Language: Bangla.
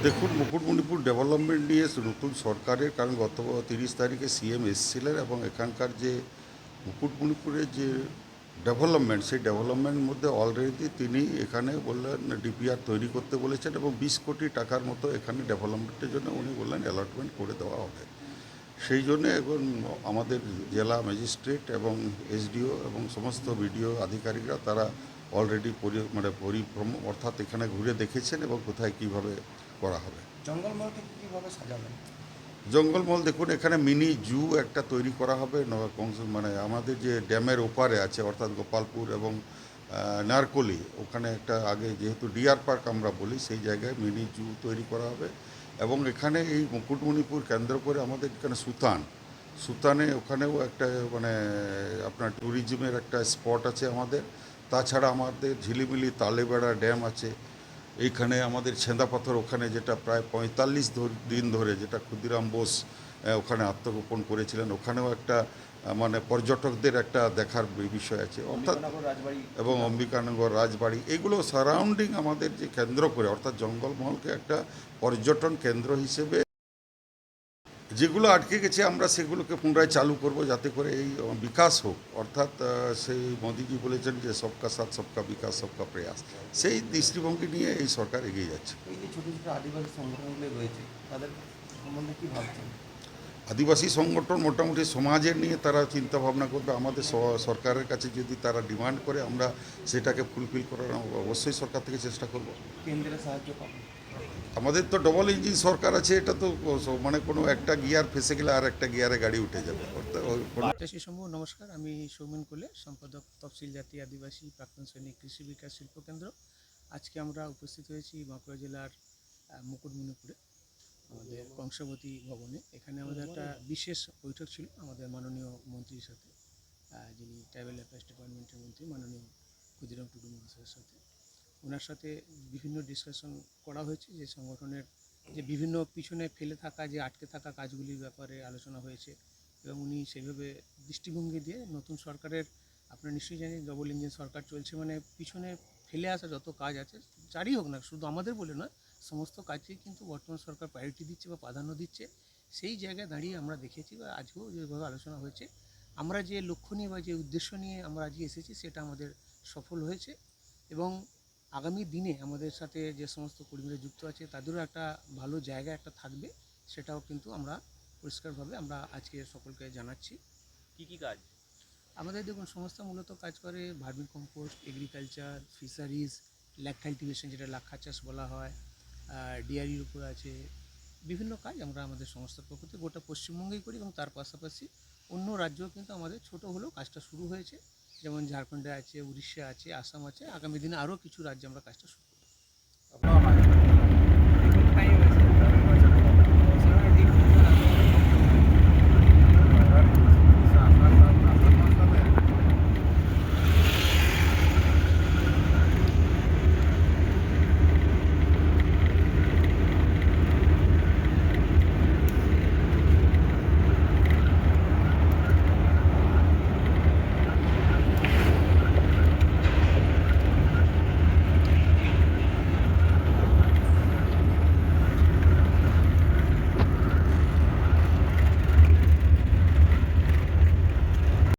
দেখুন, মুকুটমণিপুর ডেভেলপমেন্ট নিয়ে নতুন সরকারের, কারণ গত 30 তারিখে সিএম এসেছিলেন এবং এখানকার যে মুকুটমণিপুরের যে ডেভেলপমেন্ট, সেই ডেভেলপমেন্টের মধ্যে অলরেডি তিনি এখানে বললেন ডিপিআর তৈরি করতে বলেছেন এবং 20 কোটি টাকার মতো এখানে ডেভেলপমেন্টের জন্য উনি বললেন অ্যালটমেন্ট করে দেওয়া হবে। সেই জন্যে এখন আমাদের জেলা ম্যাজিস্ট্রেট এবং এসডিও এবং সমস্ত বিডিও আধিকারিকরা তারা অলরেডি পরিভ্রম অর্থাৎ এখানে ঘুরে দেখেছেন এবং কোথায় কীভাবে করা হবে। জঙ্গলমহলকে কীভাবে সাজাবেন? জঙ্গলমহল দেখুন, এখানে মিনি জু একটা তৈরি করা হবে, আমাদের যে ড্যামের ওপারে আছে অর্থাৎ গোপালপুর এবং নারকলি, ওখানে একটা আগে যেহেতু ডিয়ার পার্ক আমরা বলি, সেই জায়গায় মিনি জু তৈরি করা হবে। এবং এখানে এই মুকুটমণিপুর কেন্দ্র করে আমাদের এখানে সুতানে ওখানেও একটা আপনার ট্যুরিজমের একটা স্পট আছে আমাদের। তাছাড়া আমাদের ঝিলিমিলি তালেবেড়া ড্যাম আছে, এইখানে আমাদের ছেঁদাপাথর, ওখানে যেটা প্রায় 45 দিন ধরে যেটা ক্ষুদিরাম বোস ওখানে আত্মগোপন করেছিলেন, ওখানেও একটা পর্যটকদের একটা দেখার বিষয় আছে অর্থাৎ, এবং অম্বিকানগর রাজবাড়ি, এগুলো সারাউন্ডিং আমাদের যে কেন্দ্র করে অর্থাৎ জঙ্গলমহলকে একটা পর্যটন কেন্দ্র হিসেবে যেগুলো আটকে গেছে আমরা সেগুলোকে পুনরায় চালু করব, যাতে করে এই বিকাশ হোক। অর্থাৎ সেই মোদিজি বলেছেন যে সবকা সাথ সবকা বিকাশ সবকা প্রয়াস, সেই দৃষ্টিভঙ্গি নিয়ে এই সরকার এগিয়ে যাচ্ছে। এই যে ছোটো ছোটো আদিবাসী সংগঠনগুলো রয়েছে, তাদের সম্বন্ধে কী ভাবছেন? আদিবাসী সংগঠন মোটামুটি সমাজের নিয়ে তারা চিন্তা ভাবনা করবে। আমাদের সরকারের কাছে যদি তারা ডিমান্ড করে, আমরা সেটাকে ফুলফিল করার অবশ্যই সরকার থেকে চেষ্টা করব। কেন্দ্রের সাহায্য পাবেন? আমাদের তো ডবল ইঞ্জিন সরকার আছে, এটা তো কোনো একটা গিয়ার ফেসে গেলে আর একটা গিয়ারে গাড়ি উঠে যাবে। চাষী সমূহ নমস্কার, আমি সৌমেন কোলে, সম্পাদক তফসিল জাতি আদিবাসী প্রাক্তন সৈনিক কৃষি বিকাশ শিল্পকেন্দ্র। আজকে আমরা উপস্থিত হয়েছি বাঁকুড়া জেলার মুকুটমণিপুরে আমাদের কংসাবতী ভবনে। এখানে আমাদের একটা বিশেষ বৈঠক ছিল আমাদের মাননীয় মন্ত্রীর সাথে, যিনি ট্রাইবাল অ্যাফেয়ার্স ডিপার্টমেন্টের মন্ত্রী মাননীয় ক্ষুদিরাম টুডু মহাশয়ের সাথে। ওনার সাথে বিভিন্ন ডিসকাশন করা হয়েছে, যে সংগঠনের যে বিভিন্ন পিছনে ফেলে থাকা যে আটকে থাকা কাজগুলির ব্যাপারে আলোচনা হয়েছে এবং উনি সেইভাবে দৃষ্টিভঙ্গি দিয়ে নতুন সরকারের, আপনারা নিশ্চয়ই জানেন ডবল ইঞ্জিন সরকার চলছে, পিছনে ফেলে আসা যত কাজ আছে যারই হোক না, শুধু আমাদের বলে নয়, সমস্ত কাজকেই কিন্তু বর্তমান সরকার প্রায়োরিটি দিচ্ছে বা প্রাধান্য দিচ্ছে। সেই জায়গায় দাঁড়িয়ে আমরা দেখেছি বা আজকেও যেভাবে আলোচনা হয়েছে, আমরা যে লক্ষ্য নিয়ে বা যে উদ্দেশ্য নিয়ে আমরা আজকে এসেছি সেটা আমাদের সফল হয়েছে। এবং আগামী দিনে আমাদের সাথে যে সমস্ত কর্মীরা যুক্ত আছে তাদেরও একটা ভালো জায়গা একটা থাকবে, সেটাও কিন্তু আমরা পরিষ্কারভাবে আমরা আজকে সকলকে জানাচ্ছি। কি কাজ আমাদের দেখুন, সংস্থা মূলত কাজ করে vermicompost, agriculture, fisheries, lac cultivation যেটা লাক্ষা চাষ বলা হয়, ডিয়ারির উপর আছে, বিভিন্ন কাজ আমরা আমাদের সংস্থার পক্ষ থেকে গোটা পশ্চিমবঙ্গেই করি। এবং তার পাশাপাশি অন্য রাজ্যেও কিন্তু আমাদের ছোট হলেও কাজটা শুরু হয়েছে, যেমন ঝাড়খণ্ডে আছে, উড়িষ্যা আছে, আসাম আছে। আগামী দিনে আরও কিছু রাজ্যে আমরা কাজটা শুরু করব।